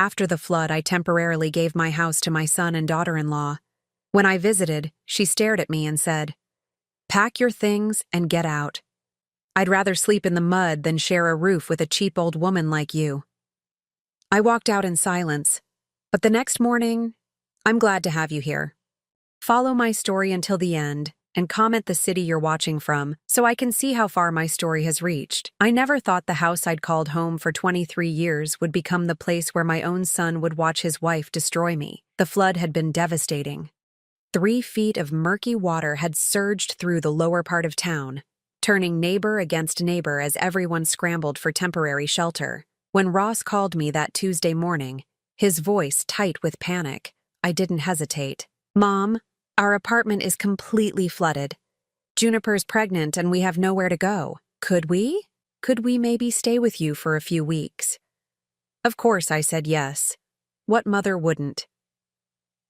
After the flood, I temporarily gave my house to my son and daughter-in-law. When I visited, she stared at me and said, "Pack your things and get out. I'd rather sleep in the mud than share a roof with a cheap old woman like you." I walked out in silence, but the next morning, I'm glad to have you here. Follow my story until the end and comment the city you're watching from so I can see how far my story has reached. I never thought the house I'd called home for 23 years would become the place where my own son would watch his wife destroy me. The flood had been devastating. 3 feet of murky water had surged through the lower part of town, turning neighbor against neighbor as everyone scrambled for temporary shelter. When Ross called me that Tuesday morning, his voice tight with panic, I didn't hesitate. "Mom, our apartment is completely flooded. Juniper's pregnant and we have nowhere to go. Could we maybe stay with you for a few weeks?" Of course I said yes. What mother wouldn't?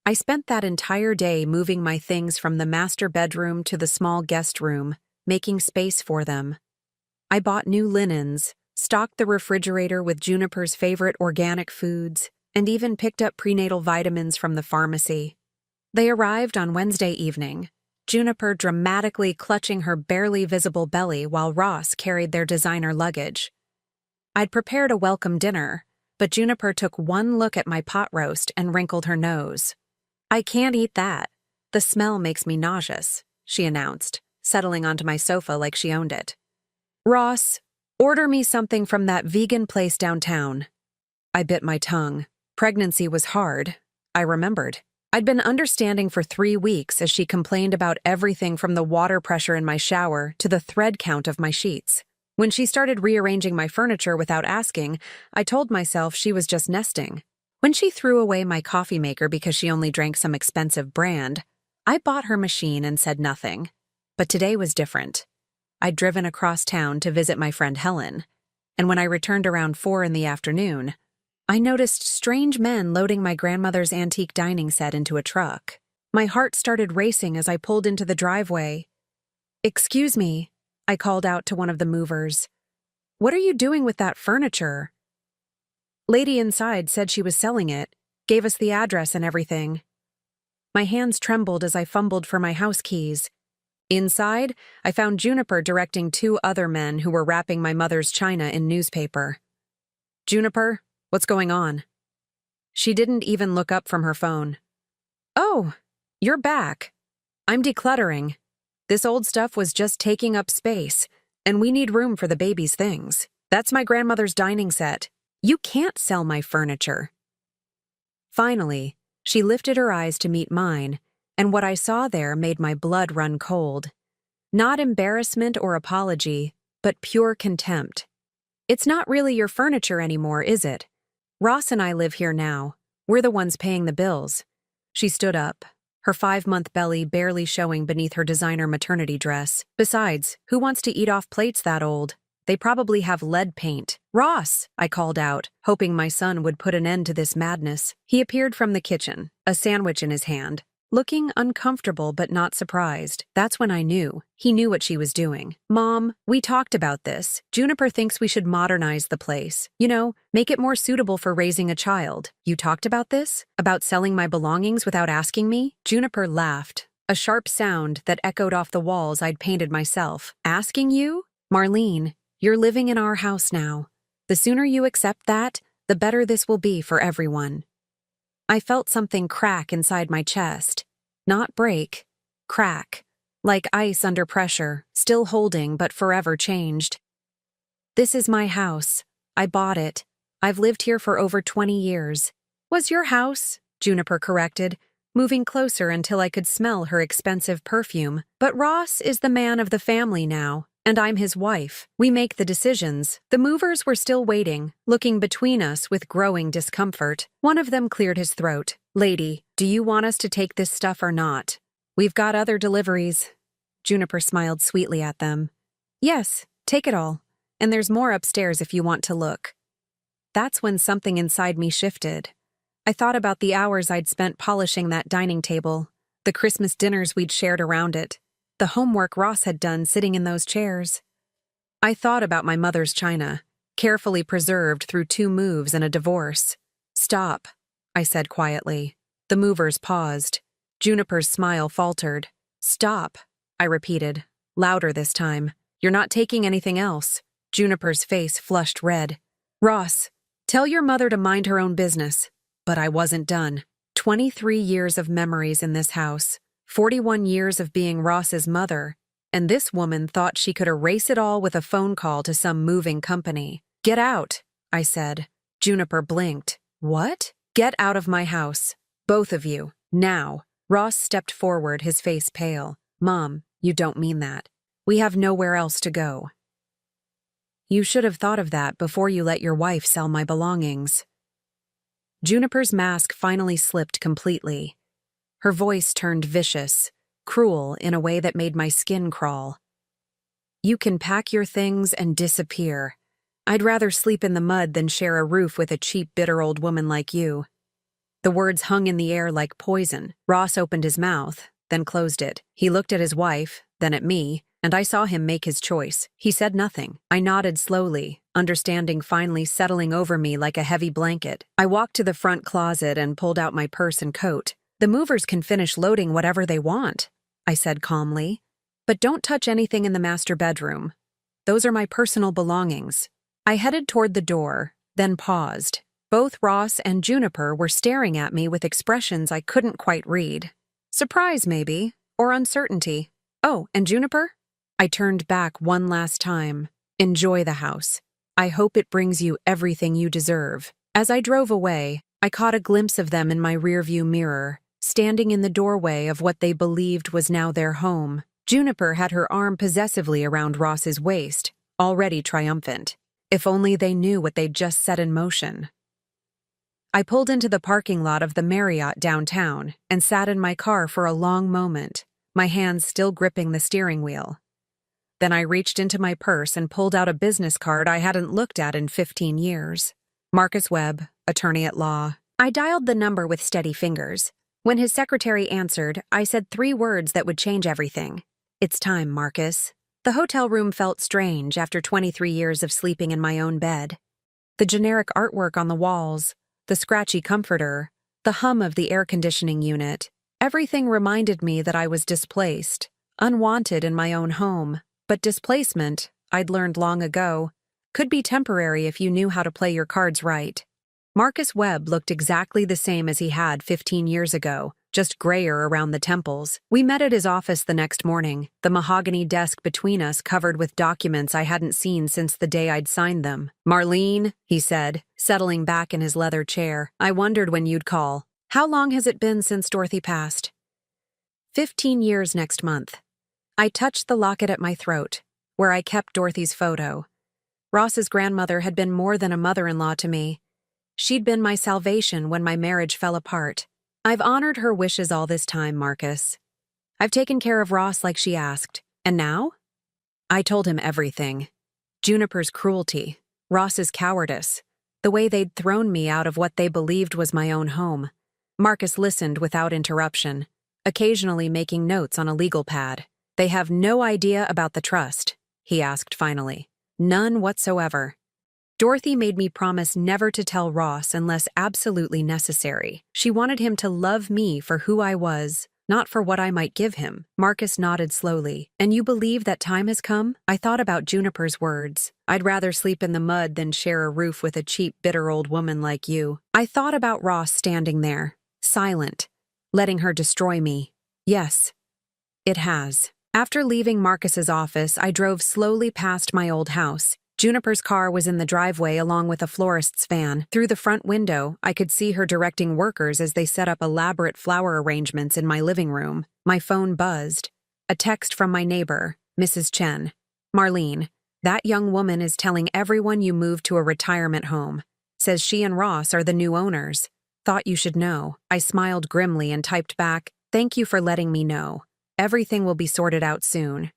I spent that entire day moving my things from the master bedroom to the small guest room, making space for them. I bought new linens, stocked the refrigerator with Juniper's favorite organic foods, and even picked up prenatal vitamins from the pharmacy. They arrived on Wednesday evening, Juniper dramatically clutching her barely visible belly while Ross carried their designer luggage. I'd prepared a welcome dinner, but Juniper took one look at my pot roast and wrinkled her nose. "I can't eat that. The smell makes me nauseous," she announced, settling onto my sofa like she owned it. "Ross, order me something from that vegan place downtown." I bit my tongue. Pregnancy was hard, I remembered. I'd been understanding for 3 weeks as she complained about everything from the water pressure in my shower to the thread count of my sheets. When she started rearranging my furniture without asking, I told myself she was just nesting. When she threw away my coffee maker because she only drank some expensive brand, I bought her machine and said nothing. But today was different. I'd driven across town to visit my friend Helen, and when I returned around 4 in the afternoon, I noticed strange men loading my grandmother's antique dining set into a truck. My heart started racing as I pulled into the driveway. "Excuse me," I called out to one of the movers. "What are you doing with that furniture?" Lady inside said she was selling it, gave us the address and everything. My hands trembled as I fumbled for my house keys. Inside, I found Juniper directing 2 other men who were wrapping my mother's china in newspaper. "Juniper, what's going on?" She didn't even look up from her phone. "Oh, you're back. I'm decluttering. This old stuff was just taking up space, and we need room for the baby's things. That's my grandmother's dining set. You can't sell my furniture." Finally, she lifted her eyes to meet mine, and what I saw there made my blood run cold. Not embarrassment or apology, but pure contempt. "It's not really your furniture anymore, is it? Ross and I live here now. We're the ones paying the bills." She stood up, her 5-month belly barely showing beneath her designer maternity dress. "Besides, who wants to eat off plates that old? They probably have lead paint." "Ross!" I called out, hoping my son would put an end to this madness. He appeared from the kitchen, a sandwich in his hand, looking uncomfortable but not surprised. That's when I knew. He knew what she was doing. "Mom, we talked about this. Juniper thinks we should modernize the place. Make it more suitable for raising a child. You talked about this? About selling my belongings without asking me?" Juniper laughed, a sharp sound that echoed off the walls I'd painted myself. "Asking you? Marlene, you're living in our house now. The sooner you accept that, the better this will be for everyone." I felt something crack inside my chest. Not break, crack. Like ice under pressure, still holding but forever changed. "This is my house. I bought it. I've lived here for over 20 years. "Was your house," Juniper corrected, moving closer until I could smell her expensive perfume. "But Ross is the man of the family now. And I'm his wife. We make the decisions." The movers were still waiting, looking between us with growing discomfort. One of them cleared his throat. "Lady, do you want us to take this stuff or not? We've got other deliveries." Juniper smiled sweetly at them. "Yes, take it all. And there's more upstairs if you want to look." That's when something inside me shifted. I thought about the hours I'd spent polishing that dining table, the Christmas dinners we'd shared around it, the homework Ross had done sitting in those chairs. I thought about my mother's china, carefully preserved through 2 moves and a divorce, Stop, I said quietly. The movers paused. Juniper's smile faltered. Stop, I repeated, louder this time. You're not taking anything else. Juniper's face flushed red. Ross, tell your mother to mind her own business. But I wasn't done. 23 years of memories in this house, 41 years of being Ross's mother, and this woman thought she could erase it all with a phone call to some moving company. Get out, I said. Juniper blinked. What? Get out of my house. Both of you. Now. Ross stepped forward, his face pale. Mom, you don't mean that. We have nowhere else to go. You should have thought of that before you let your wife sell my belongings. Juniper's mask finally slipped completely. Her voice turned vicious, cruel in a way that made my skin crawl. You can pack your things and disappear. I'd rather sleep in the mud than share a roof with a cheap, bitter old woman like you. The words hung in the air like poison. Ross opened his mouth, then closed it. He looked at his wife, then at me, and I saw him make his choice. He said nothing. I nodded slowly, understanding finally settling over me like a heavy blanket. I walked to the front closet and pulled out my purse and coat. The movers can finish loading whatever they want, I said calmly. But don't touch anything in the master bedroom. Those are my personal belongings. I headed toward the door, then paused. Both Ross and Juniper were staring at me with expressions I couldn't quite read. Surprise, maybe, or uncertainty. Oh, and Juniper? I turned back one last time. Enjoy the house. I hope it brings you everything you deserve. As I drove away, I caught a glimpse of them in my rearview mirror, standing in the doorway of what they believed was now their home. Juniper had her arm possessively around Ross's waist, already triumphant. If only they knew what they'd just set in motion. I pulled into the parking lot of the Marriott downtown and sat in my car for a long moment, my hands still gripping the steering wheel. Then I reached into my purse and pulled out a business card I hadn't looked at in 15 years. Marcus Webb, attorney at law. I dialed the number with steady fingers. When his secretary answered, I said 3 words that would change everything. It's time, Marcus. The hotel room felt strange after 23 years of sleeping in my own bed. The generic artwork on the walls, the scratchy comforter, the hum of the air conditioning unit, everything reminded me that I was displaced, unwanted in my own home. But displacement, I'd learned long ago, could be temporary if you knew how to play your cards right. Marcus Webb looked exactly the same as he had 15 years ago, just grayer around the temples. We met at his office the next morning, the mahogany desk between us covered with documents I hadn't seen since the day I'd signed them. Marlene, he said, settling back in his leather chair, I wondered when you'd call. How long has it been since Dorothy passed? 15 years next month. I touched the locket at my throat, where I kept Dorothy's photo. Ross's grandmother had been more than a mother-in-law to me. She'd been my salvation when my marriage fell apart. I've honored her wishes all this time, Marcus. I've taken care of Ross like she asked. And now? I told him everything. Juniper's cruelty, Ross's cowardice, the way they'd thrown me out of what they believed was my own home. Marcus listened without interruption, occasionally making notes on a legal pad. They have no idea about the trust, he asked finally. None whatsoever. Dorothy made me promise never to tell Ross unless absolutely necessary. She wanted him to love me for who I was, not for what I might give him. Marcus nodded slowly. And you believe that time has come? I thought about Juniper's words. I'd rather sleep in the mud than share a roof with a cheap, bitter old woman like you. I thought about Ross standing there, silent, letting her destroy me. Yes, it has. After leaving Marcus's office, I drove slowly past my old house. Juniper's car was in the driveway along with a florist's van. Through the front window, I could see her directing workers as they set up elaborate flower arrangements in my living room. My phone buzzed. A text from my neighbor, Mrs. Chen. Marlene, that young woman is telling everyone you moved to a retirement home. Says she and Ross are the new owners. Thought you should know. I smiled grimly and typed back, thank you for letting me know. Everything will be sorted out soon.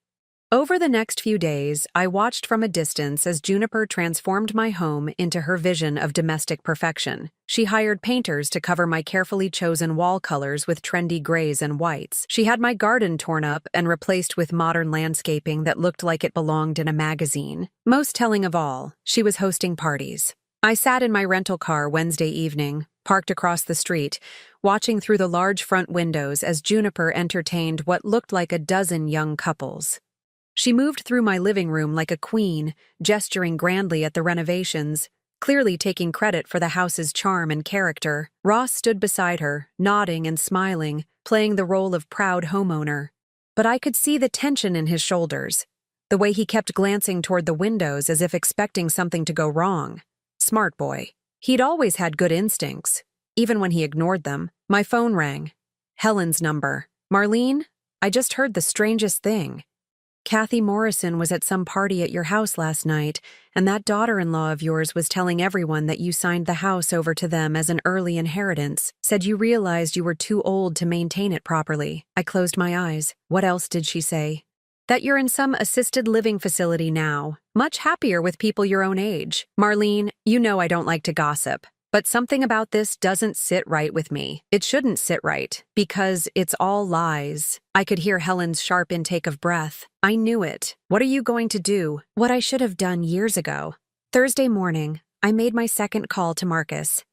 Over the next few days, I watched from a distance as Juniper transformed my home into her vision of domestic perfection. She hired painters to cover my carefully chosen wall colors with trendy grays and whites. She had my garden torn up and replaced with modern landscaping that looked like it belonged in a magazine. Most telling of all, she was hosting parties. I sat in my rental car Wednesday evening, parked across the street, watching through the large front windows as Juniper entertained what looked like a dozen young couples. She moved through my living room like a queen, gesturing grandly at the renovations, clearly taking credit for the house's charm and character. Ross stood beside her, nodding and smiling, playing the role of proud homeowner. But I could see the tension in his shoulders, the way he kept glancing toward the windows as if expecting something to go wrong. Smart boy. He'd always had good instincts, even when he ignored them. My phone rang. Helen's number. Marlene, I just heard the strangest thing. Kathy Morrison was at some party at your house last night, and that daughter-in-law of yours was telling everyone that you signed the house over to them as an early inheritance, said you realized you were too old to maintain it properly. I closed my eyes. What else did she say? That you're in some assisted living facility now, much happier with people your own age. Marlene, you know I don't like to gossip, but something about this doesn't sit right with me. It shouldn't sit right, because it's all lies. I could hear Helen's sharp intake of breath. I knew it. What are you going to do? What I should have done years ago. Thursday morning, I made my second call to Marcus.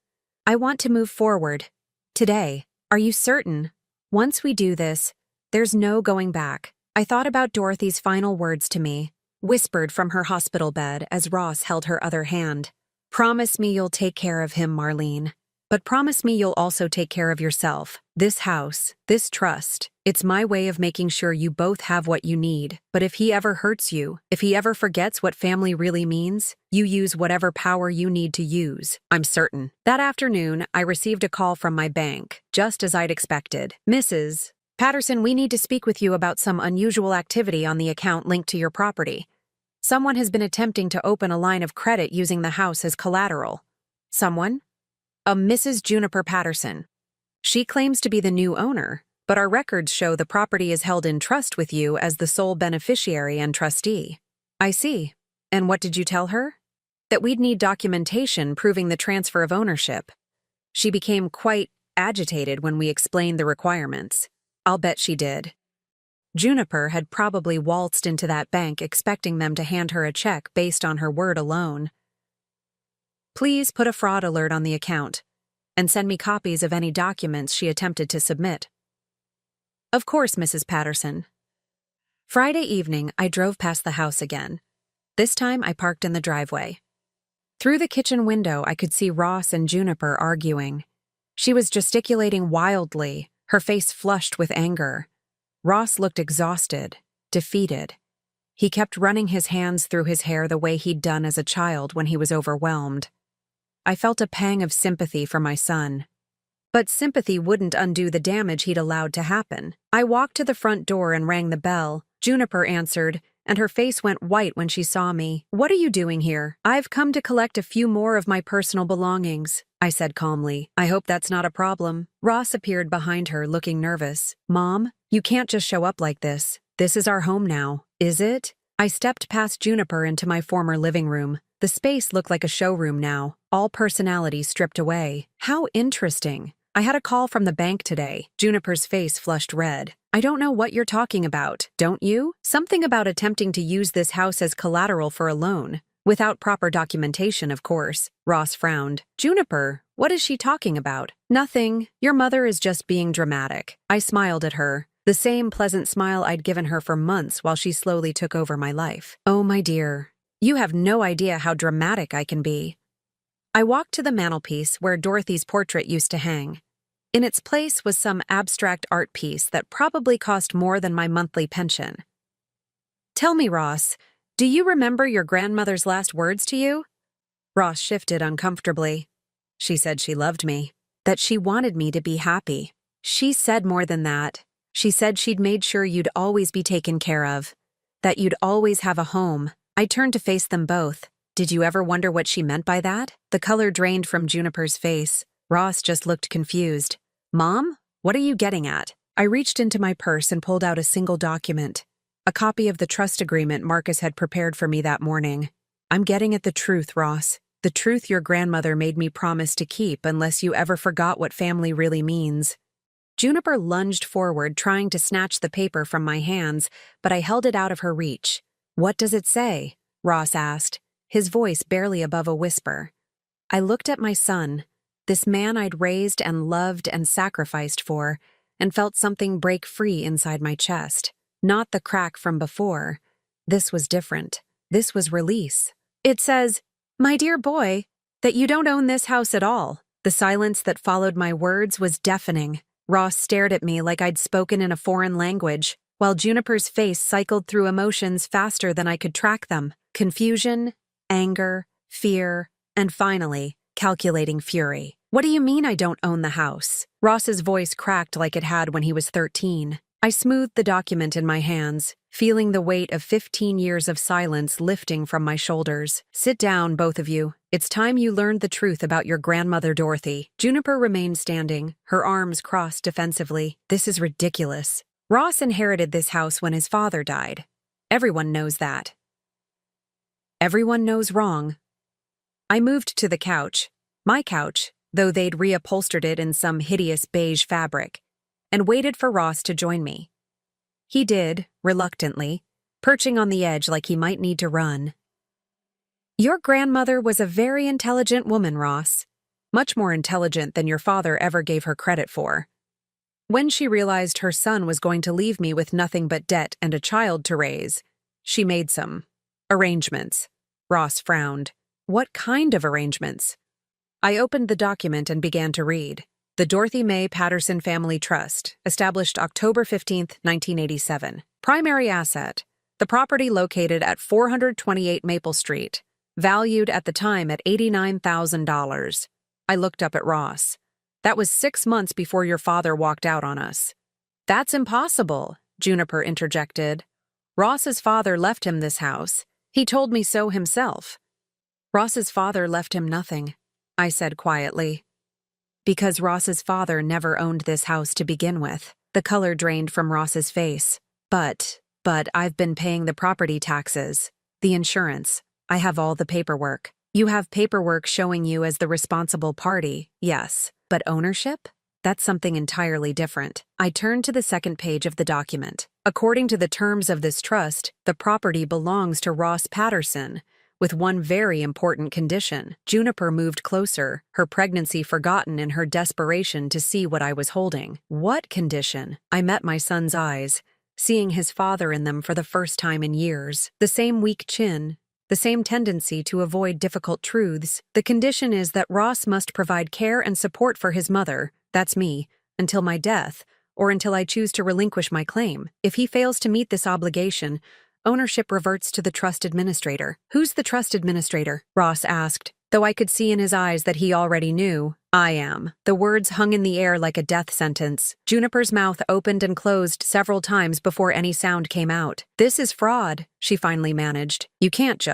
I want to move forward. Today. Are you certain? Once we do this, there's no going back. I thought about Dorothy's final words to me, whispered from her hospital bed as Ross held her other hand. Promise me you'll take care of him, Marlene. But promise me you'll also take care of yourself. This house, this trust, it's my way of making sure you both have what you need. But if he ever hurts you, if he ever forgets what family really means, you use whatever power you need to use. I'm certain. That afternoon, I received a call from my bank, just as I'd expected. Mrs. Patterson, we need to speak with you about some unusual activity on the account linked to your property. Someone has been attempting to open a line of credit using the house as collateral. Someone? A Mrs. Juniper Patterson. She claims to be the new owner, but our records show the property is held in trust with you as the sole beneficiary and trustee. I see. And what did you tell her? That we'd need documentation proving the transfer of ownership. She became quite agitated when we explained the requirements. I'll bet she did. Juniper had probably waltzed into that bank expecting them to hand her a check based on her word alone. Please put a fraud alert on the account, and send me copies of any documents she attempted to submit. Of course, Mrs. Patterson. Friday evening, I drove past the house again. This time, I parked in the driveway. Through the kitchen window, I could see Ross and Juniper arguing. She was gesticulating wildly, her face flushed with anger. Ross looked exhausted, defeated. He kept running his hands through his hair the way he'd done as a child when he was overwhelmed. I felt a pang of sympathy for my son. But sympathy wouldn't undo the damage he'd allowed to happen. I walked to the front door and rang the bell. Juniper answered, and her face went white when she saw me. What are you doing here? I've come to collect a few more of my personal belongings, I said calmly. I hope that's not a problem. Ross appeared behind her, looking nervous. Mom, you can't just show up like this. This is our home now, is it? I stepped past Juniper into my former living room. The space looked like a showroom now, all personality stripped away. How interesting. I had a call from the bank today. Juniper's face flushed red. I don't know what you're talking about, don't you? Something about attempting to use this house as collateral for a loan. Without proper documentation, of course. Ross frowned. Juniper, what is she talking about? Nothing. Your mother is just being dramatic. I smiled at her. The same pleasant smile I'd given her for months while she slowly took over my life. Oh, my dear. You have no idea how dramatic I can be. I walked to the mantelpiece where Dorothy's portrait used to hang. In its place was some abstract art piece that probably cost more than my monthly pension. Tell me, Ross, do you remember your grandmother's last words to you? Ross shifted uncomfortably. She said she loved me, that she wanted me to be happy. She said more than that. She said she'd made sure you'd always be taken care of, that you'd always have a home. I turned to face them both. Did you ever wonder what she meant by that? The color drained from Juniper's face. Ross just looked confused. Mom, what are you getting at? I reached into my purse and pulled out a single document, a copy of the trust agreement Marcus had prepared for me that morning. I'm getting at the truth, Ross. The truth your grandmother made me promise to keep unless you ever forgot what family really means. Juniper lunged forward, trying to snatch the paper from my hands, but I held it out of her reach. What does it say? Ross asked, his voice barely above a whisper. I looked at my son, this man I'd raised and loved and sacrificed for, and felt something break free inside my chest. Not the crack from before. This was different. This was release. It says, "My dear boy, that you don't own this house at all." The silence that followed my words was deafening. Ross stared at me like I'd spoken in a foreign language, while Juniper's face cycled through emotions faster than I could track them. Confusion, anger, fear, and finally, calculating fury. "What do you mean I don't own the house?" Ross's voice cracked like it had when he was 13. I smoothed the document in my hands, feeling the weight of 15 years of silence lifting from my shoulders. "Sit down, both of you. It's time you learned the truth about your grandmother, Dorothy." Juniper remained standing, her arms crossed defensively. "This is ridiculous. Ross inherited this house when his father died. Everyone knows that. Everyone knows wrong." I moved to the couch, my couch, though they'd reupholstered it in some hideous beige fabric, and waited for Ross to join me. He did, reluctantly, perching on the edge like he might need to run. "Your grandmother was a very intelligent woman, Ross. Much more intelligent than your father ever gave her credit for. When she realized her son was going to leave me with nothing but debt and a child to raise, she made some arrangements." Ross frowned. "What kind of arrangements?" I opened the document and began to read. "The Dorothy Mae Patterson Family Trust, established October 15, 1987. Primary asset, the property located at 428 Maple Street, valued at the time at $89,000. I looked up at Ross. "That was 6 months before your father walked out on us." "That's impossible," Juniper interjected. "Ross's father left him this house. He told me so himself." "Ross's father left him nothing," I said quietly. "Because Ross's father never owned this house to begin with." The color drained from Ross's face. But I've been paying the property taxes, the insurance. I have all the paperwork." "You have paperwork showing you as the responsible party, yes. But ownership? That's something entirely different." I turned to the second page of the document. "According to the terms of this trust, the property belongs to Ross Patterson, with one very important condition." Juniper moved closer, her pregnancy forgotten in her desperation to see what I was holding. "What condition?" I met my son's eyes, seeing his father in them for the first time in years. The same weak chin, the same tendency to avoid difficult truths. "The condition is that Ross must provide care and support for his mother, that's me, until my death, or until I choose to relinquish my claim. If he fails to meet this obligation, ownership reverts to the trust administrator." "Who's the trust administrator?" Ross asked, though I could see in his eyes that he already knew. "I am." The words hung in the air like a death sentence. Juniper's mouth opened and closed several times before any sound came out. "This is fraud," she finally managed. You can't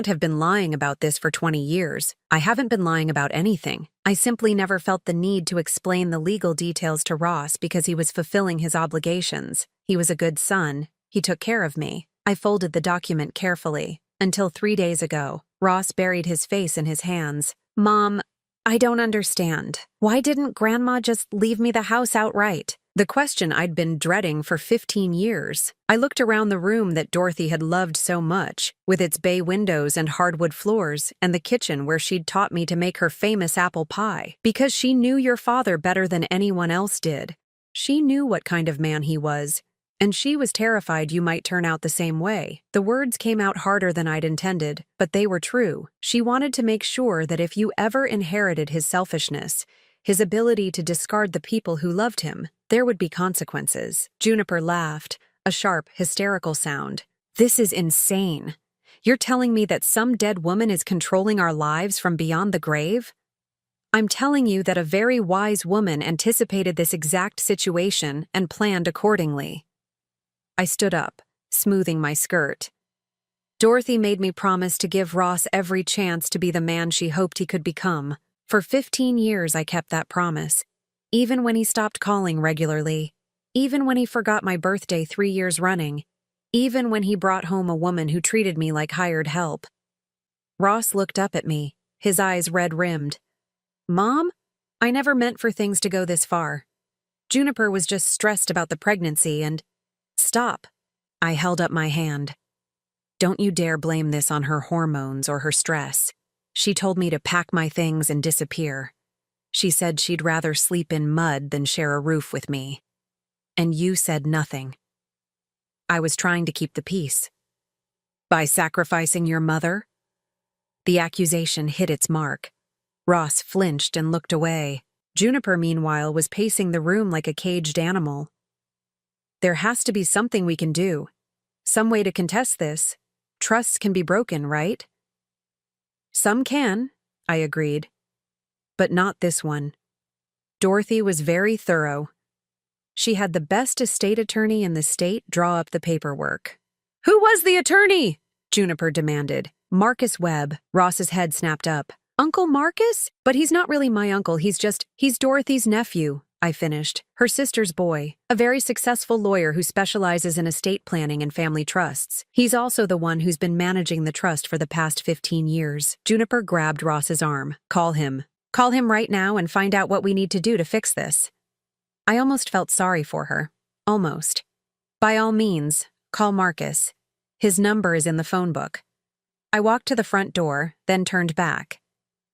have been lying about this for 20 years. "I haven't been lying about anything. I simply never felt the need to explain the legal details to Ross because he was fulfilling his obligations. He was a good son. He took care of me." I folded the document carefully. Until 3 days ago, Ross buried his face in his hands. "Mom, I don't understand. Why didn't Grandma just leave me the house outright?" The question I'd been dreading for 15 years. I looked around the room that Dorothy had loved so much, with its bay windows and hardwood floors, and the kitchen where she'd taught me to make her famous apple pie. "Because she knew your father better than anyone else did. She knew what kind of man he was. And she was terrified you might turn out the same way." The words came out harder than I'd intended, but they were true. She wanted to make sure that if you ever inherited his selfishness, his ability to discard the people who loved him, there would be consequences. Juniper laughed, a sharp, hysterical sound. "This is insane. You're telling me that some dead woman is controlling our lives from beyond the grave?" "I'm telling you that a very wise woman anticipated this exact situation and planned accordingly." I stood up, smoothing my skirt. "Dorothy made me promise to give Ross every chance to be the man she hoped he could become. For 15 years I kept that promise, even when he stopped calling regularly, even when he forgot my birthday 3 years running, even when he brought home a woman who treated me like hired help." Ross looked up at me, his eyes red-rimmed. "Mom, I never meant for things to go this far. Juniper was just stressed about the pregnancy and—" "Stop." I held up my hand. "Don't you dare blame this on her hormones or her stress. She told me to pack my things and disappear. She said she'd rather sleep in mud than share a roof with me. And you said nothing. I was trying to keep the peace. By sacrificing your mother? The accusation hit its mark. Ross flinched and looked away. Juniper, meanwhile, was pacing the room like a caged animal. There has to be something we can do. Some way to contest this. Trusts can be broken, right? Some can, I agreed. But not this one. Dorothy was very thorough. She had the best estate attorney in the state draw up the paperwork. Who was the attorney? Juniper demanded. Marcus Webb. Ross's head snapped up. Uncle Marcus? But he's not really my uncle, he's Dorothy's nephew, I finished. Her sister's boy, a very successful lawyer who specializes in estate planning and family trusts. He's also the one who's been managing the trust for the past 15 years. Juniper grabbed Ross's arm. Call him. Call him right now and find out what we need to do to fix this. I almost felt sorry for her. Almost. By all means, call Marcus. His number is in the phone book. I walked to the front door, then turned back.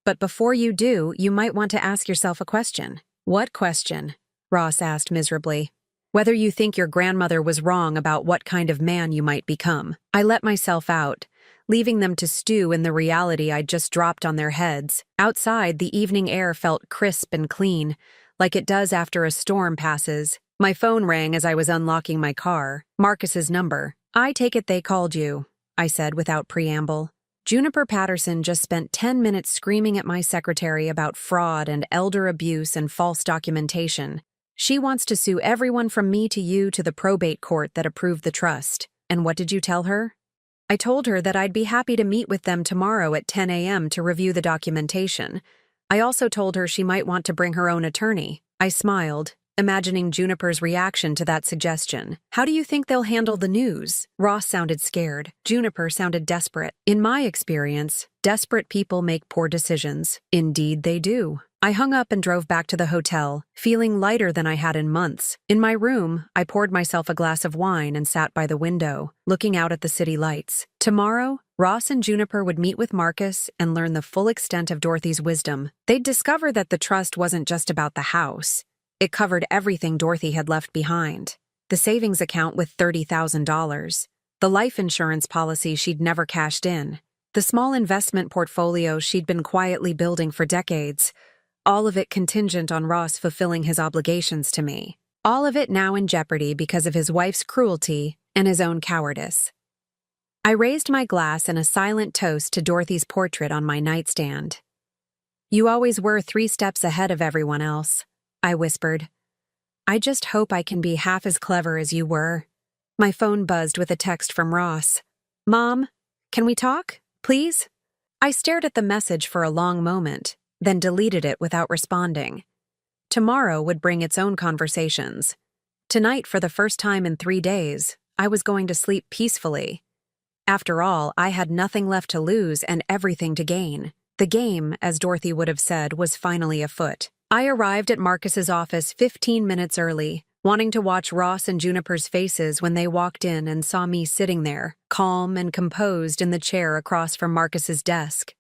But before you do, you might want to ask yourself a question. What question? Ross asked miserably. Whether you think your grandmother was wrong about what kind of man you might become. I let myself out, leaving them to stew in the reality I'd just dropped on their heads. Outside, the evening air felt crisp and clean, like it does after a storm passes. My phone rang as I was unlocking my car. Marcus's number. I take it they called you, I said without preamble. Juniper Patterson just spent 10 minutes screaming at my secretary about fraud and elder abuse and false documentation. She wants to sue everyone from me to you to the probate court that approved the trust. And what did you tell her? I told her that I'd be happy to meet with them tomorrow at 10 a.m. to review the documentation. I also told her she might want to bring her own attorney. I smiled, imagining Juniper's reaction to that suggestion. How do you think they'll handle the news? Ross sounded scared. Juniper sounded desperate. In my experience, desperate people make poor decisions. Indeed they do. I hung up and drove back to the hotel, feeling lighter than I had in months. In my room, I poured myself a glass of wine and sat by the window, looking out at the city lights. Tomorrow, Ross and Juniper would meet with Marcus and learn the full extent of Dorothy's wisdom. They'd discover that the trust wasn't just about the house. It covered everything Dorothy had left behind. The savings account with $30,000, the life insurance policy she'd never cashed in, the small investment portfolio she'd been quietly building for decades, all of it contingent on Ross fulfilling his obligations to me. All of it now in jeopardy because of his wife's cruelty and his own cowardice. I raised my glass in a silent toast to Dorothy's portrait on my nightstand. You always were 3 steps ahead of everyone else, I whispered. I just hope I can be half as clever as you were. My phone buzzed with a text from Ross. Mom, can we talk, please? I stared at the message for a long moment, then deleted it without responding. Tomorrow would bring its own conversations. Tonight, for the first time in 3 days, I was going to sleep peacefully. After all, I had nothing left to lose and everything to gain. The game, as Dorothy would have said, was finally afoot. I arrived at Marcus's office 15 minutes early, wanting to watch Ross and Juniper's faces when they walked in and saw me sitting there, calm and composed in the chair across from Marcus's desk.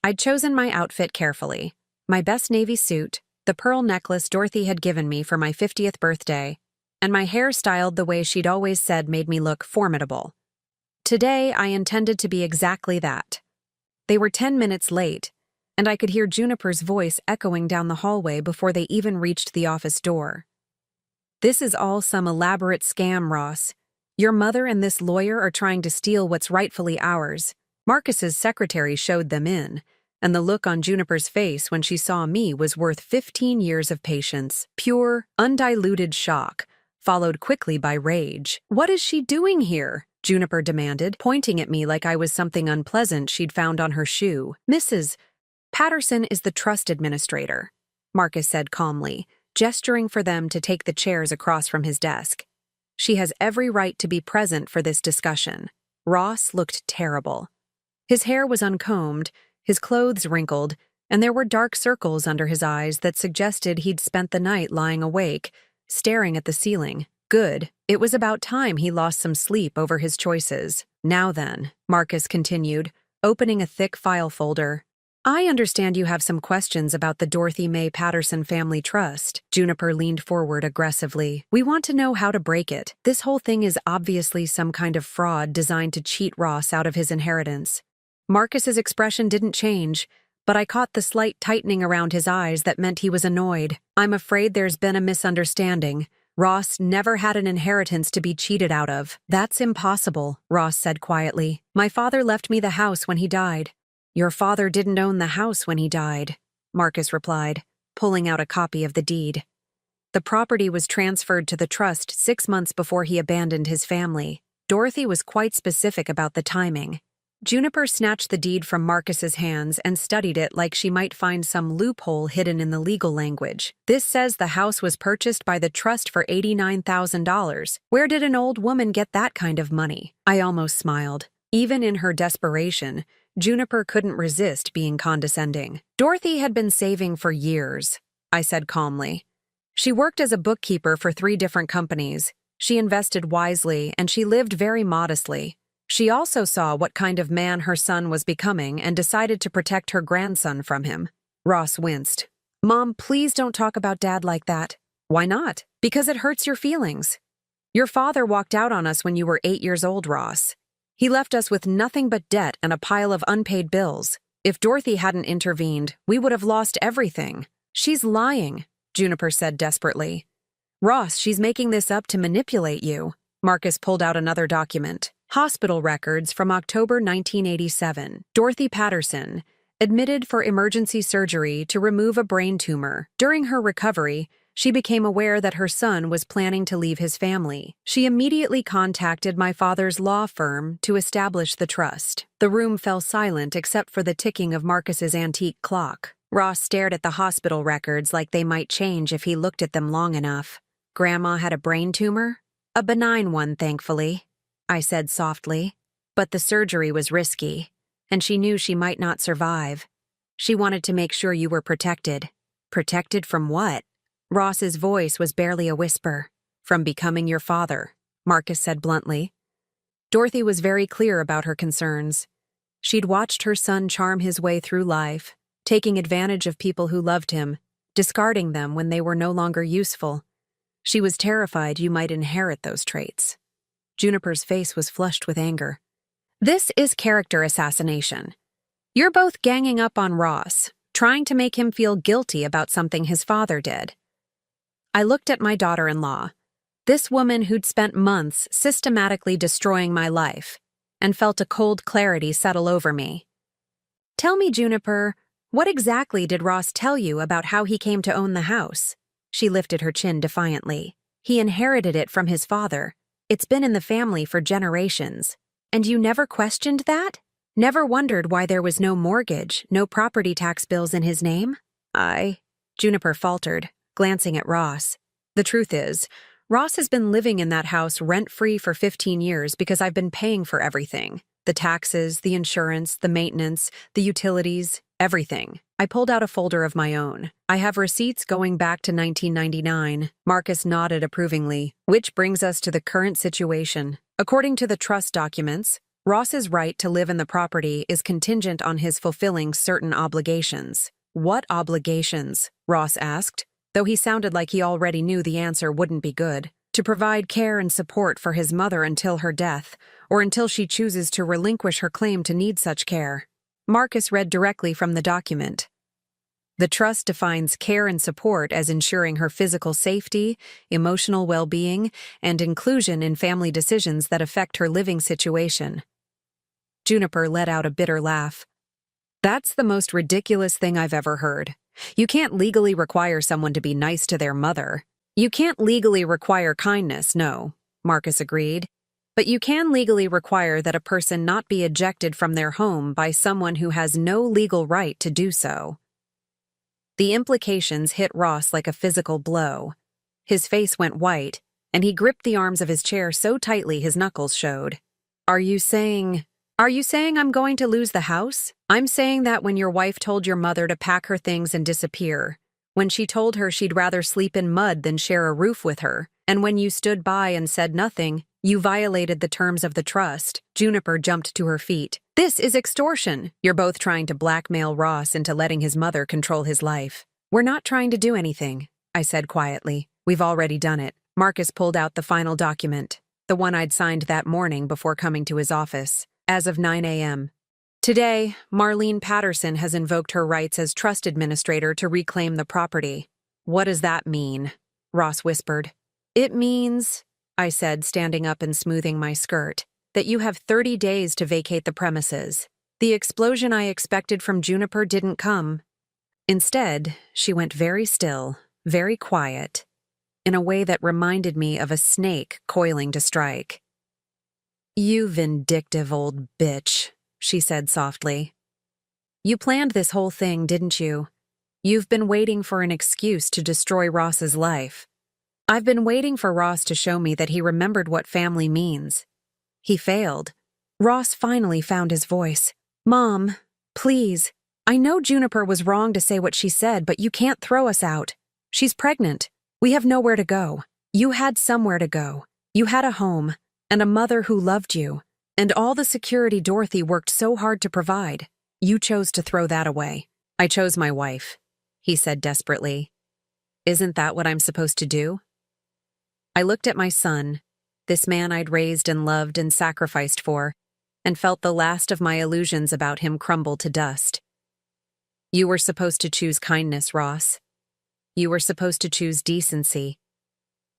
I'd chosen my outfit carefully. My best navy suit, the pearl necklace Dorothy had given me for my 50th birthday, and my hair styled the way she'd always said made me look formidable. Today, I intended to be exactly that. They were 10 minutes late, and I could hear Juniper's voice echoing down the hallway before they even reached the office door. This is all some elaborate scam, Ross. Your mother and this lawyer are trying to steal what's rightfully ours. Marcus's secretary showed them in, and the look on Juniper's face when she saw me was worth 15 years of patience. Pure, undiluted shock, followed quickly by rage. What is she doing here? Juniper demanded, pointing at me like I was something unpleasant she'd found on her shoe. Mrs. Patterson is the trust administrator, Marcus said calmly, gesturing for them to take the chairs across from his desk. She has every right to be present for this discussion. Ross looked terrible. His hair was uncombed, his clothes wrinkled, and there were dark circles under his eyes that suggested he'd spent the night lying awake, staring at the ceiling. Good. It was about time he lost some sleep over his choices. Now then, Marcus continued, opening a thick file folder. I understand you have some questions about the Dorothy Mae Patterson Family Trust. Juniper leaned forward aggressively. We want to know how to break it. This whole thing is obviously some kind of fraud designed to cheat Ross out of his inheritance. Marcus's expression didn't change, but I caught the slight tightening around his eyes that meant he was annoyed. I'm afraid there's been a misunderstanding. Ross never had an inheritance to be cheated out of. That's impossible, Ross said quietly. My father left me the house when he died. Your father didn't own the house when he died, Marcus replied, pulling out a copy of the deed. The property was transferred to the trust 6 months before he abandoned his family. Dorothy was quite specific about the timing. Juniper snatched the deed from Marcus's hands and studied it like she might find some loophole hidden in the legal language. This says the house was purchased by the trust for $89,000. Where did an old woman get that kind of money? I almost smiled. Even in her desperation, Juniper couldn't resist being condescending. Dorothy had been saving for years, I said calmly. She worked as a bookkeeper for 3 different companies. She invested wisely, and she lived very modestly. She also saw what kind of man her son was becoming and decided to protect her grandson from him. Ross winced. Mom, please don't talk about Dad like that. Why not? Because it hurts your feelings. Your father walked out on us when you were 8 years old, Ross. He left us with nothing but debt and a pile of unpaid bills. If Dorothy hadn't intervened, we would have lost everything. She's lying, Juniper said desperately. Ross, she's making this up to manipulate you. Marcus pulled out another document. Hospital records from October 1987. Dorothy Patterson, admitted for emergency surgery to remove a brain tumor. During her recovery, she became aware that her son was planning to leave his family. She immediately contacted my father's law firm to establish the trust. The room fell silent except for the ticking of Marcus's antique clock. Ross stared at the hospital records like they might change if he looked at them long enough. Grandma had a brain tumor? A benign one, thankfully, I said softly. But the surgery was risky, and she knew she might not survive. She wanted to make sure you were protected. Protected from what? Ross's voice was barely a whisper. From becoming your father, Marcus said bluntly. Dorothy was very clear about her concerns. She'd watched her son charm his way through life, taking advantage of people who loved him, discarding them when they were no longer useful. She was terrified you might inherit those traits. Juniper's face was flushed with anger. This is character assassination. You're both ganging up on Ross, trying to make him feel guilty about something his father did. I looked at my daughter-in-law, this woman who'd spent months systematically destroying my life, and felt a cold clarity settle over me. Tell me, Juniper, what exactly did Ross tell you about how he came to own the house? She lifted her chin defiantly. He inherited it from his father. It's been in the family for generations. And you never questioned that? Never wondered why there was no mortgage, no property tax bills in his name? Juniper faltered, glancing at Ross. The truth is, Ross has been living in that house rent-free for 15 years because I've been paying for everything. The taxes, the insurance, the maintenance, the utilities, everything. I pulled out a folder of my own. I have receipts going back to 1999. Marcus nodded approvingly, which brings us to the current situation. According to the trust documents, Ross's right to live in the property is contingent on his fulfilling certain obligations. What obligations? Ross asked, though he sounded like he already knew the answer wouldn't be good. To provide care and support for his mother until her death, or until she chooses to relinquish her claim to need such care. Marcus read directly from the document. The trust defines care and support as ensuring her physical safety, emotional well-being, and inclusion in family decisions that affect her living situation. Juniper let out a bitter laugh. That's the most ridiculous thing I've ever heard. You can't legally require someone to be nice to their mother. You can't legally require kindness, no, Marcus agreed. But you can legally require that a person not be ejected from their home by someone who has no legal right to do so. The implications hit Ross like a physical blow. His face went white, and he gripped the arms of his chair so tightly his knuckles showed. Are you saying I'm going to lose the house? I'm saying that when your wife told your mother to pack her things and disappear, when she told her she'd rather sleep in mud than share a roof with her, and when you stood by and said nothing, You violated the terms of the trust. Juniper jumped to her feet. This is extortion. You're both trying to blackmail Ross into letting his mother control his life. We're not trying to do anything, I said quietly. We've already done it. Marcus pulled out the final document, the one I'd signed that morning before coming to his office, as of 9 a.m. Today, Marlene Patterson has invoked her rights as trust administrator to reclaim the property. What does that mean? Ross whispered. It means, I said, standing up and smoothing my skirt, that you have 30 days to vacate the premises. The explosion I expected from Juniper didn't come. Instead, she went very still, very quiet, in a way that reminded me of a snake coiling to strike. You vindictive old bitch, she said softly. You planned this whole thing, didn't you? You've been waiting for an excuse to destroy Ross's life. I've been waiting for Ross to show me that he remembered what family means. He failed. Ross finally found his voice. Mom, please. I know Juniper was wrong to say what she said, but you can't throw us out. She's pregnant. We have nowhere to go. You had somewhere to go. You had a home, and a mother who loved you, and all the security Dorothy worked so hard to provide. You chose to throw that away. I chose my wife, he said desperately. Isn't that what I'm supposed to do? I looked at my son, this man I'd raised and loved and sacrificed for, and felt the last of my illusions about him crumble to dust. You were supposed to choose kindness, Ross. You were supposed to choose decency.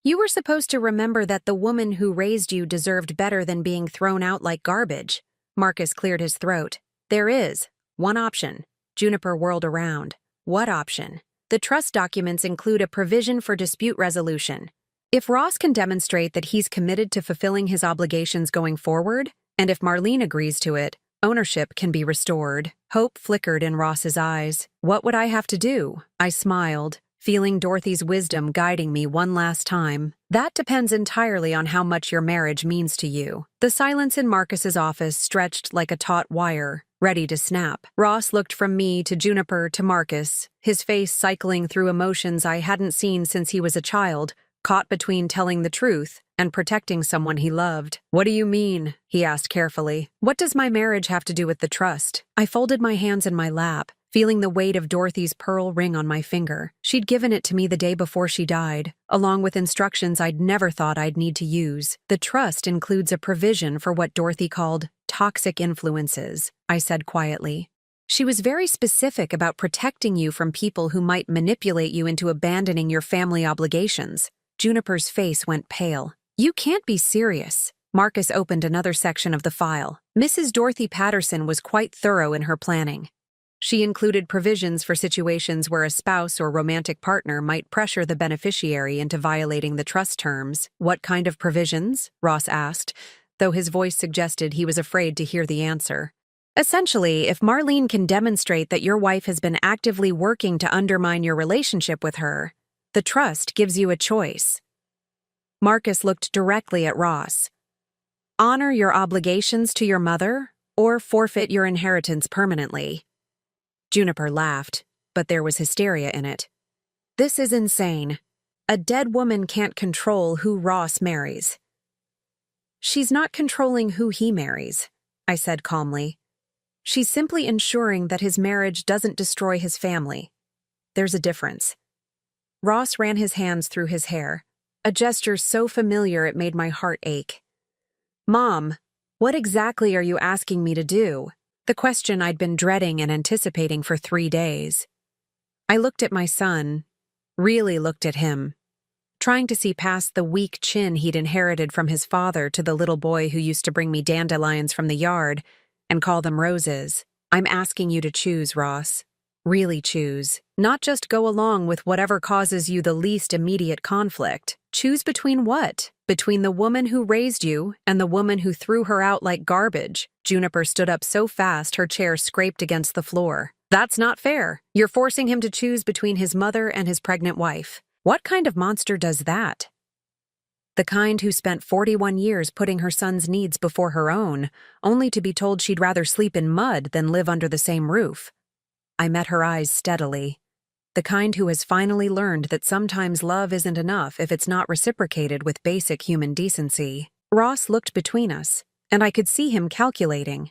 You were supposed to remember that the woman who raised you deserved better than being thrown out like garbage. Marcus cleared his throat. There is one option. Juniper whirled around. What option? The trust documents include a provision for dispute resolution. If Ross can demonstrate that he's committed to fulfilling his obligations going forward, and if Marlene agrees to it, ownership can be restored. Hope flickered in Ross's eyes. What would I have to do? I smiled, feeling Dorothy's wisdom guiding me one last time. That depends entirely on how much your marriage means to you. The silence in Marcus's office stretched like a taut wire, ready to snap. Ross looked from me to Juniper to Marcus, his face cycling through emotions I hadn't seen since he was a child, caught between telling the truth and protecting someone he loved. What do you mean? He asked carefully. What does my marriage have to do with the trust? I folded my hands in my lap, feeling the weight of Dorothy's pearl ring on my finger. She'd given it to me the day before she died, along with instructions I'd never thought I'd need to use. The trust includes a provision for what Dorothy called toxic influences, I said quietly. She was very specific about protecting you from people who might manipulate you into abandoning your family obligations. Juniper's face went pale. You can't be serious. Marcus opened another section of the file. Mrs. Dorothy Patterson was quite thorough in her planning. She included provisions for situations where a spouse or romantic partner might pressure the beneficiary into violating the trust terms. What kind of provisions? Ross asked, though his voice suggested he was afraid to hear the answer. Essentially, if Marlene can demonstrate that your wife has been actively working to undermine your relationship with her, the trust gives you a choice. Marcus looked directly at Ross. Honor your obligations to your mother, or forfeit your inheritance permanently. Juniper laughed, but there was hysteria in it. This is insane. A dead woman can't control who Ross marries. She's not controlling who he marries, I said calmly. She's simply ensuring that his marriage doesn't destroy his family. There's a difference. Ross ran his hands through his hair, a gesture so familiar it made my heart ache. Mom, what exactly are you asking me to do? The question I'd been dreading and anticipating for 3 days. I looked at my son, really looked at him, trying to see past the weak chin he'd inherited from his father to the little boy who used to bring me dandelions from the yard and call them roses. I'm asking you to choose, Ross. Really choose. Not just go along with whatever causes you the least immediate conflict. Choose between what? Between the woman who raised you and the woman who threw her out like garbage. Juniper stood up so fast her chair scraped against the floor. That's not fair. You're forcing him to choose between his mother and his pregnant wife. What kind of monster does that? The kind who spent 41 years putting her son's needs before her own, only to be told she'd rather sleep in mud than live under the same roof. I met her eyes steadily. The kind who has finally learned that sometimes love isn't enough if it's not reciprocated with basic human decency. Ross looked between us, and I could see him calculating,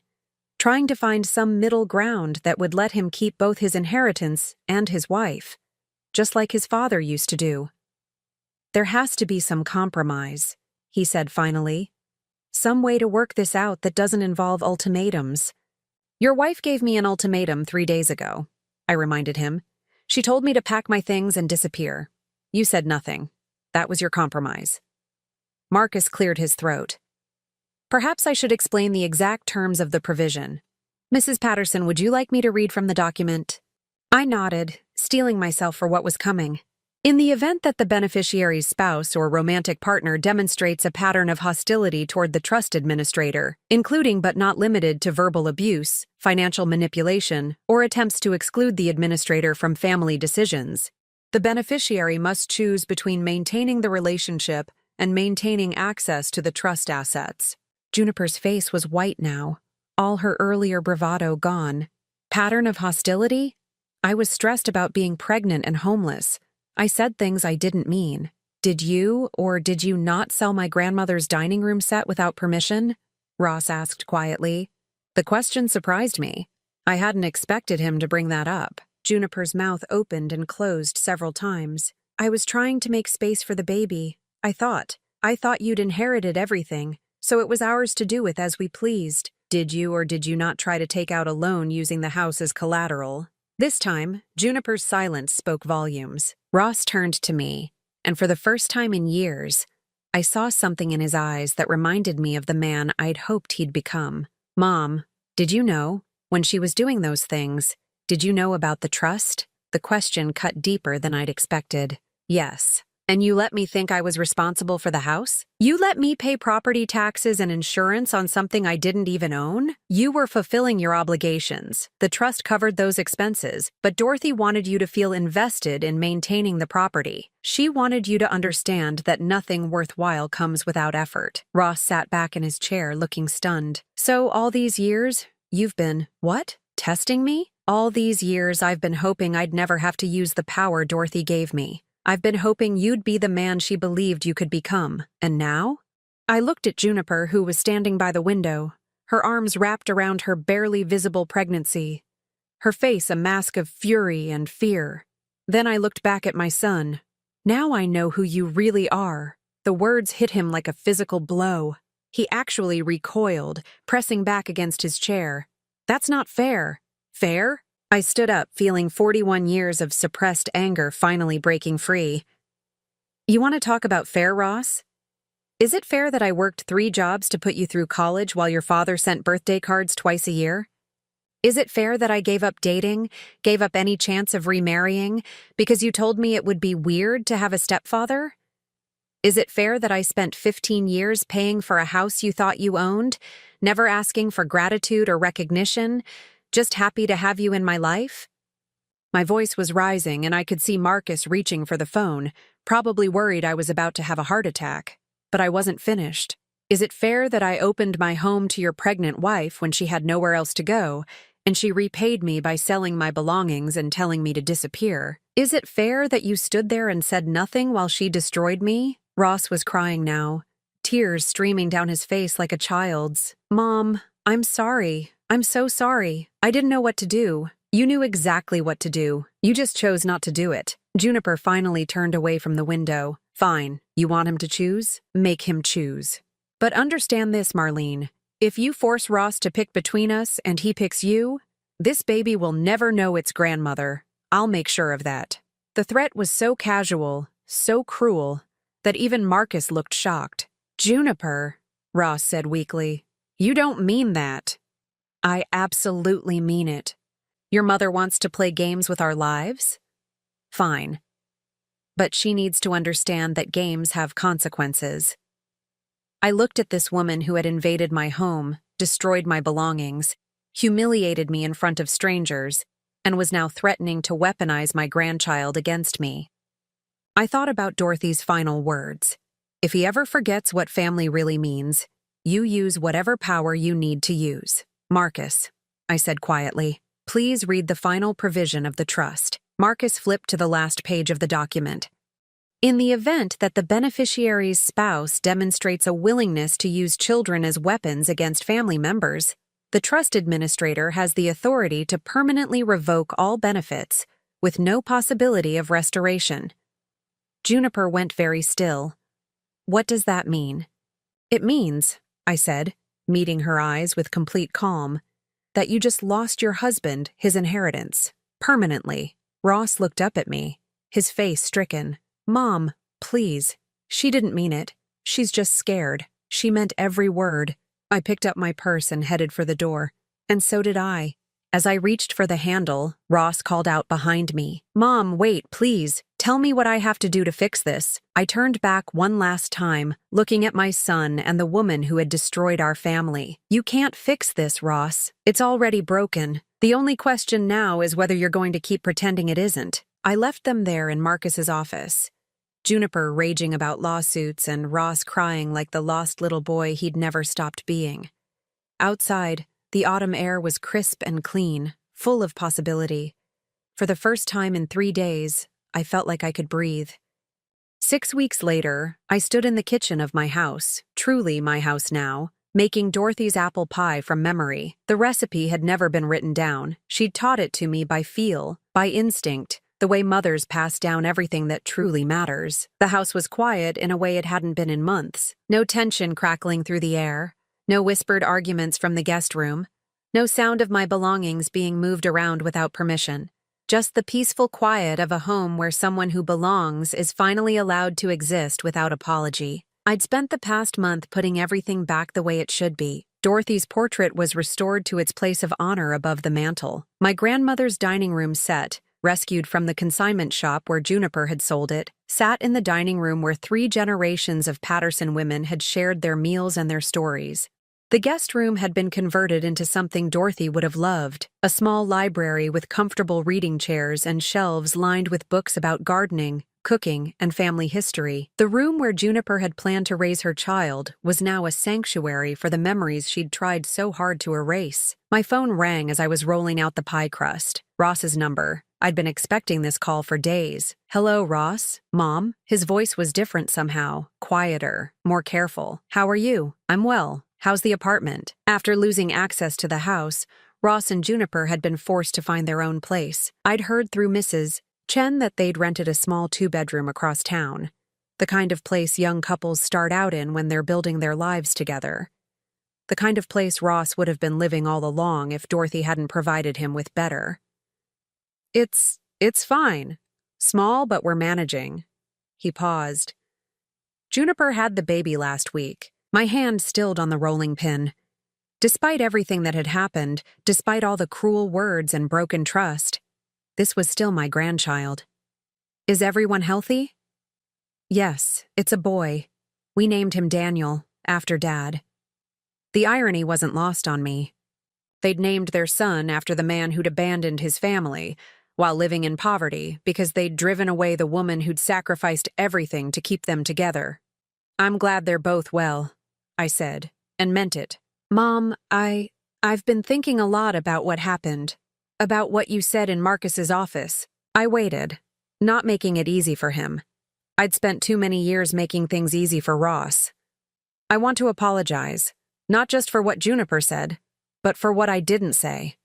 trying to find some middle ground that would let him keep both his inheritance and his wife, just like his father used to do. There has to be some compromise, he said finally. Some way to work this out that doesn't involve ultimatums. Your wife gave me an ultimatum 3 days ago, I reminded him. She told me to pack my things and disappear. You said nothing. That was your compromise. Marcus cleared his throat. Perhaps I should explain the exact terms of the provision. Mrs. Patterson, would you like me to read from the document? I nodded, steeling myself for what was coming. In the event that the beneficiary's spouse or romantic partner demonstrates a pattern of hostility toward the trust administrator, including but not limited to verbal abuse, financial manipulation, or attempts to exclude the administrator from family decisions, the beneficiary must choose between maintaining the relationship and maintaining access to the trust assets. Juniper's face was white now, all her earlier bravado gone. Pattern of hostility? I was stressed about being pregnant and homeless. I said things I didn't mean. Did you or did you not sell my grandmother's dining room set without permission? Ross asked quietly. The question surprised me. I hadn't expected him to bring that up. Juniper's mouth opened and closed several times. I was trying to make space for the baby. I thought you'd inherited everything, so it was ours to do with as we pleased. Did you or did you not try to take out a loan using the house as collateral? This time, Juniper's silence spoke volumes. Ross turned to me, and for the first time in years, I saw something in his eyes that reminded me of the man I'd hoped he'd become. Mom, did you know, when she was doing those things, did you know about the trust? The question cut deeper than I'd expected. Yes. And you let me think I was responsible for the house? You let me pay property taxes and insurance on something I didn't even own? You were fulfilling your obligations. The trust covered those expenses, but Dorothy wanted you to feel invested in maintaining the property. She wanted you to understand that nothing worthwhile comes without effort. Ross sat back in his chair, looking stunned. So all these years, you've been, what? Testing me? All these years I've been hoping I'd never have to use the power Dorothy gave me. I've been hoping you'd be the man she believed you could become. And now? I looked at Juniper, who was standing by the window, her arms wrapped around her barely visible pregnancy, her face a mask of fury and fear. Then I looked back at my son. Now I know who you really are. The words hit him like a physical blow. He actually recoiled, pressing back against his chair. That's not fair. Fair? I stood up, feeling 41 years of suppressed anger finally breaking free. You want to talk about fair, Ross? Is it fair that I worked 3 jobs to put you through college while your father sent birthday cards twice a year? Is it fair that I gave up dating, gave up any chance of remarrying, because you told me it would be weird to have a stepfather? Is it fair that I spent 15 years paying for a house you thought you owned, never asking for gratitude or recognition, just happy to have you in my life? My voice was rising, and I could see Marcus reaching for the phone, probably worried I was about to have a heart attack. But I wasn't finished. Is it fair that I opened my home to your pregnant wife when she had nowhere else to go, and she repaid me by selling my belongings and telling me to disappear? Is it fair that you stood there and said nothing while she destroyed me? Ross was crying now, tears streaming down his face like a child's. Mom, I'm sorry. I'm so sorry. I didn't know what to do. You knew exactly what to do. You just chose not to do it. Juniper finally turned away from the window. Fine. You want him to choose? Make him choose. But understand this, Marlene. If you force Ross to pick between us and he picks you, this baby will never know its grandmother. I'll make sure of that. The threat was so casual, so cruel, that even Marcus looked shocked. Juniper, Ross said weakly, you don't mean that. I absolutely mean it. Your mother wants to play games with our lives? Fine. But she needs to understand that games have consequences. I looked at this woman who had invaded my home, destroyed my belongings, humiliated me in front of strangers, and was now threatening to weaponize my grandchild against me. I thought about Dorothy's final words. If he ever forgets what family really means, you use whatever power you need to use. Marcus, I said quietly, please read the final provision of the trust. Marcus flipped to the last page of the document. In the event that the beneficiary's spouse demonstrates a willingness to use children as weapons against family members, the trust administrator has the authority to permanently revoke all benefits, with no possibility of restoration. Juniper went very still. What does that mean? It means, I said, meeting her eyes with complete calm, that you just lost your husband, his inheritance, permanently. Ross looked up at me, his face stricken. Mom, please. She didn't mean it. She's just scared. She meant every word. I picked up my purse and headed for the door. And so did I. As I reached for the handle, Ross called out behind me. Mom, wait, please. Tell me what I have to do to fix this. I turned back one last time, looking at my son and the woman who had destroyed our family. You can't fix this, Ross. It's already broken. The only question now is whether you're going to keep pretending it isn't. I left them there in Marcus's office. Juniper raging about lawsuits and Ross crying like the lost little boy he'd never stopped being. Outside, the autumn air was crisp and clean, full of possibility. For the first time in 3 days, I felt like I could breathe. 6 weeks later, I stood in the kitchen of my house, truly my house now, making Dorothy's apple pie from memory. The recipe had never been written down. She'd taught it to me by feel, by instinct, the way mothers pass down everything that truly matters. The house was quiet in a way it hadn't been in months. No tension crackling through the air. No whispered arguments from the guest room. No sound of my belongings being moved around without permission. Just the peaceful quiet of a home where someone who belongs is finally allowed to exist without apology. I'd spent the past month putting everything back the way it should be. Dorothy's portrait was restored to its place of honor above the mantel. My grandmother's dining room set, rescued from the consignment shop where Juniper had sold it, sat in the dining room where 3 generations of Patterson women had shared their meals and their stories. The guest room had been converted into something Dorothy would have loved, a small library with comfortable reading chairs and shelves lined with books about gardening, cooking, and family history. The room where Juniper had planned to raise her child was now a sanctuary for the memories she'd tried so hard to erase. My phone rang as I was rolling out the pie crust. Ross's number. I'd been expecting this call for days. Hello, Ross? Mom? His voice was different somehow, quieter, more careful. How are you? I'm well. How's the apartment? After losing access to the house, Ross and Juniper had been forced to find their own place. I'd heard through Mrs. Chen that they'd rented a small 2-bedroom across town, the kind of place young couples start out in when they're building their lives together. The kind of place Ross would have been living all along if Dorothy hadn't provided him with better. It's fine. Small, but we're managing. He paused. Juniper had the baby last week. My hand stilled on the rolling pin. Despite everything that had happened, despite all the cruel words and broken trust, this was still my grandchild. Is everyone healthy? Yes, it's a boy. We named him Daniel, after Dad. The irony wasn't lost on me. They'd named their son after the man who'd abandoned his family, while living in poverty because they'd driven away the woman who'd sacrificed everything to keep them together. I'm glad they're both well, I said, and meant it. Mom, I've been thinking a lot about what happened, about what you said in Marcus's office. I waited, not making it easy for him. I'd spent too many years making things easy for Ross. I want to apologize, not just for what Juniper said, but for what I didn't say,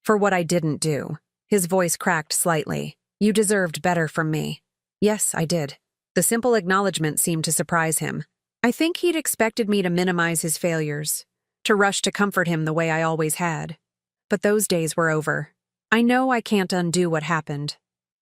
for what I didn't do. His voice cracked slightly. You deserved better from me. Yes, I did. The simple acknowledgement seemed to surprise him. I think he'd expected me to minimize his failures, to rush to comfort him the way I always had. But those days were over. I know I can't undo what happened.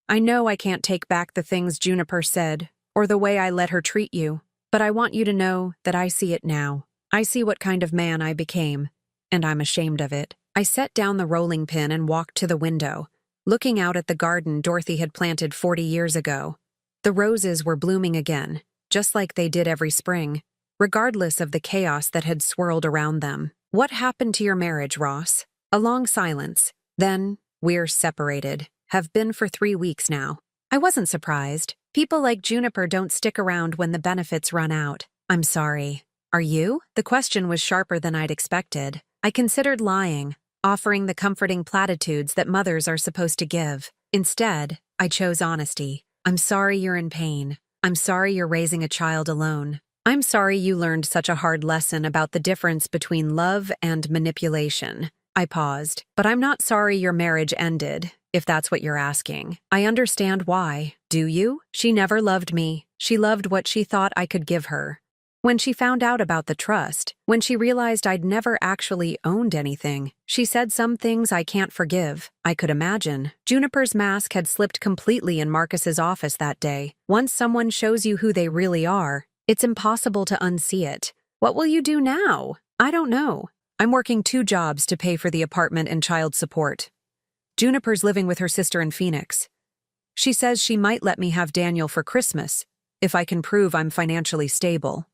I know I can't take back the things Juniper said, or the way I let her treat you, but I want you to know that I see it now. I see what kind of man I became, and I'm ashamed of it. I set down the rolling pin and walked to the window, looking out at the garden Dorothy had planted 40 years ago. The roses were blooming again, just like they did every spring, regardless of the chaos that had swirled around them. What happened to your marriage, Ross? A long silence. Then, we're separated. Have been for 3 weeks now. I wasn't surprised. People like Juniper don't stick around when the benefits run out. I'm sorry. Are you? The question was sharper than I'd expected. I considered lying, offering the comforting platitudes that mothers are supposed to give. Instead, I chose honesty. I'm sorry you're in pain. I'm sorry you're raising a child alone. I'm sorry you learned such a hard lesson about the difference between love and manipulation. I paused. But I'm not sorry your marriage ended, if that's what you're asking. I understand why. Do you? She never loved me. She loved what she thought I could give her. When she found out about the trust, when she realized I'd never actually owned anything, she said some things I can't forgive. I could imagine. Juniper's mask had slipped completely in Marcus's office that day. Once someone shows you who they really are, it's impossible to unsee it. What will you do now? I don't know. I'm working 2 jobs to pay for the apartment and child support. Juniper's living with her sister in Phoenix. She says she might let me have Daniel for Christmas, if I can prove I'm financially stable.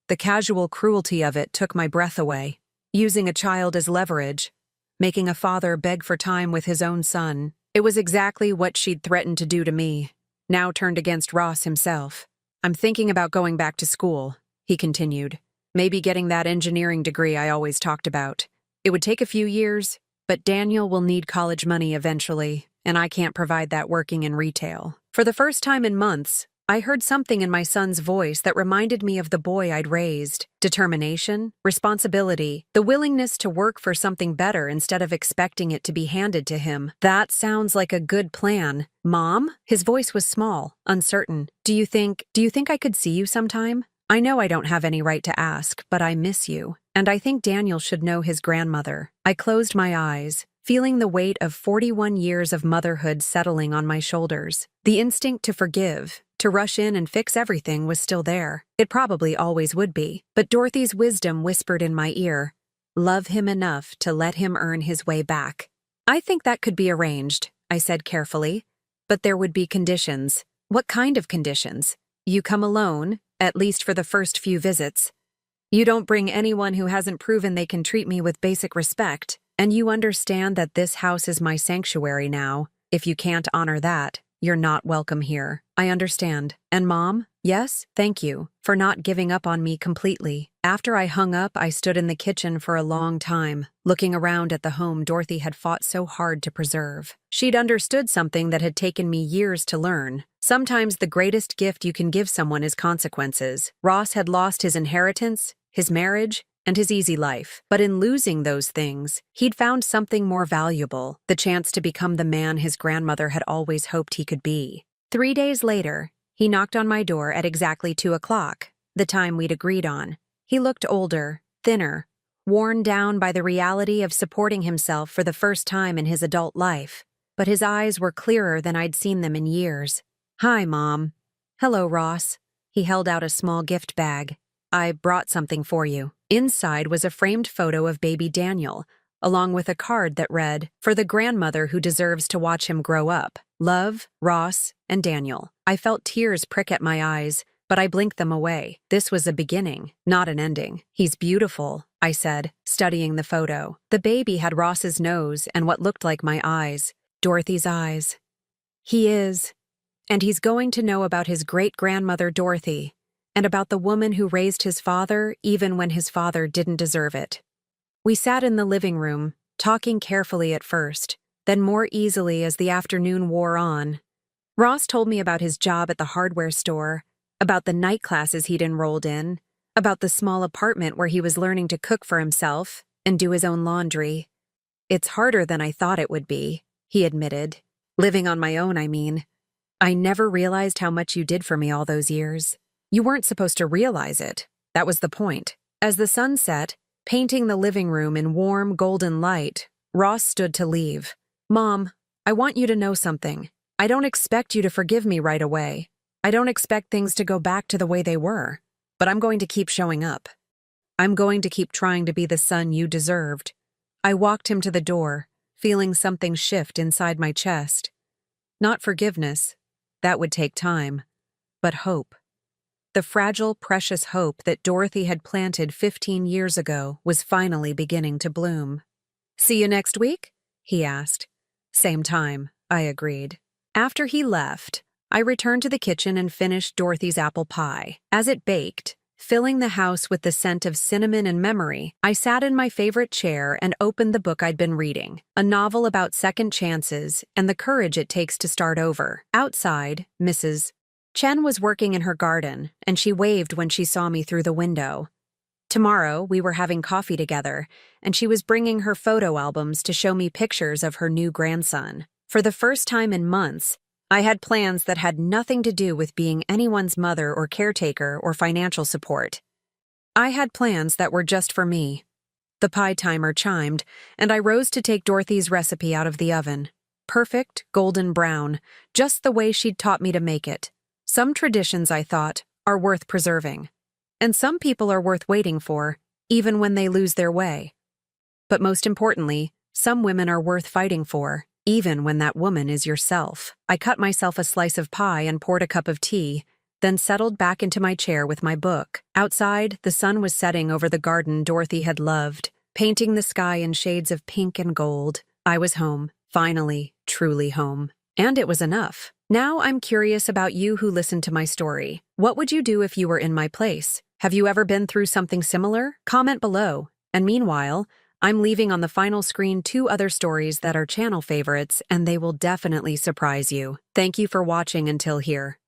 The casual cruelty of it took my breath away. Using a child as leverage, making a father beg for time with his own son. It was exactly what she'd threatened to do to me, now turned against Ross himself. I'm thinking about going back to school, he continued. Maybe getting that engineering degree I always talked about. It would take a few years, but Daniel will need college money eventually, and I can't provide that working in retail. For the first time in months, I heard something in my son's voice that reminded me of the boy I'd raised. Determination, responsibility, the willingness to work for something better instead of expecting it to be handed to him. That sounds like a good plan. Mom? His voice was small, uncertain. Do you think I could see you sometime? I know I don't have any right to ask, but I miss you. And I think Daniel should know his grandmother. I closed my eyes, feeling the weight of 41 years of motherhood settling on my shoulders. The instinct to forgive, to rush in and fix everything was still there. It probably always would be. But Dorothy's wisdom whispered in my ear, love him enough to let him earn his way back. I think that could be arranged, I said carefully. But there would be conditions. What kind of conditions? You come alone, at least for the first few visits. You don't bring anyone who hasn't proven they can treat me with basic respect. And you understand that this house is my sanctuary now. If you can't honor that, you're not welcome here. I understand. And Mom, yes, thank you for not giving up on me completely. After I hung up, I stood in the kitchen for a long time, looking around at the home Dorothy had fought so hard to preserve. She'd understood something that had taken me years to learn. Sometimes the greatest gift you can give someone is consequences. Ross had lost his inheritance, his marriage, and his easy life. But in losing those things, he'd found something more valuable, the chance to become the man his grandmother had always hoped he could be. 3 days later, he knocked on my door at exactly 2 o'clock, the time we'd agreed on. He looked older, thinner, worn down by the reality of supporting himself for the first time in his adult life. But his eyes were clearer than I'd seen them in years. Hi, Mom. Hello, Ross. He held out a small gift bag. I brought something for you. Inside was a framed photo of baby Daniel, along with a card that read, for the grandmother who deserves to watch him grow up. Love, Ross, and Daniel. I felt tears prick at my eyes, but I blinked them away. This was a beginning, not an ending. He's beautiful, I said, studying the photo. The baby had Ross's nose and what looked like my eyes, Dorothy's eyes. He is. And he's going to know about his great-grandmother Dorothy, and about the woman who raised his father even when his father didn't deserve it. We sat in the living room, talking carefully at first, then more easily as the afternoon wore on. Ross told me about his job at the hardware store, about the night classes he'd enrolled in, about the small apartment where he was learning to cook for himself and do his own laundry. It's harder than I thought it would be, he admitted. Living on my own, I mean. I never realized how much you did for me all those years. You weren't supposed to realize it. That was the point. As the sun set, painting the living room in warm, golden light, Ross stood to leave. Mom, I want you to know something. I don't expect you to forgive me right away. I don't expect things to go back to the way they were. But I'm going to keep showing up. I'm going to keep trying to be the son you deserved. I walked him to the door, feeling something shift inside my chest. Not forgiveness. That would take time. But hope. The fragile, precious hope that Dorothy had planted 15 years ago was finally beginning to bloom. See you next week? He asked. Same time, I agreed. After he left, I returned to the kitchen and finished Dorothy's apple pie. As it baked, filling the house with the scent of cinnamon and memory, I sat in my favorite chair and opened the book I'd been reading, a novel about second chances and the courage it takes to start over. Outside, Mrs. Chen was working in her garden, and she waved when she saw me through the window. Tomorrow, we were having coffee together, and she was bringing her photo albums to show me pictures of her new grandson. For the first time in months, I had plans that had nothing to do with being anyone's mother or caretaker or financial support. I had plans that were just for me. The pie timer chimed, and I rose to take Dorothy's recipe out of the oven. Perfect, golden brown, just the way she'd taught me to make it. Some traditions, I thought, are worth preserving. And some people are worth waiting for, even when they lose their way. But most importantly, some women are worth fighting for, even when that woman is yourself. I cut myself a slice of pie and poured a cup of tea, then settled back into my chair with my book. Outside, the sun was setting over the garden Dorothy had loved, painting the sky in shades of pink and gold. I was home, finally, truly home. And it was enough. Now I'm curious about you who listened to my story. What would you do if you were in my place? Have you ever been through something similar? Comment below. And meanwhile, I'm leaving on the final screen 2 other stories that are channel favorites, and they will definitely surprise you. Thank you for watching until here.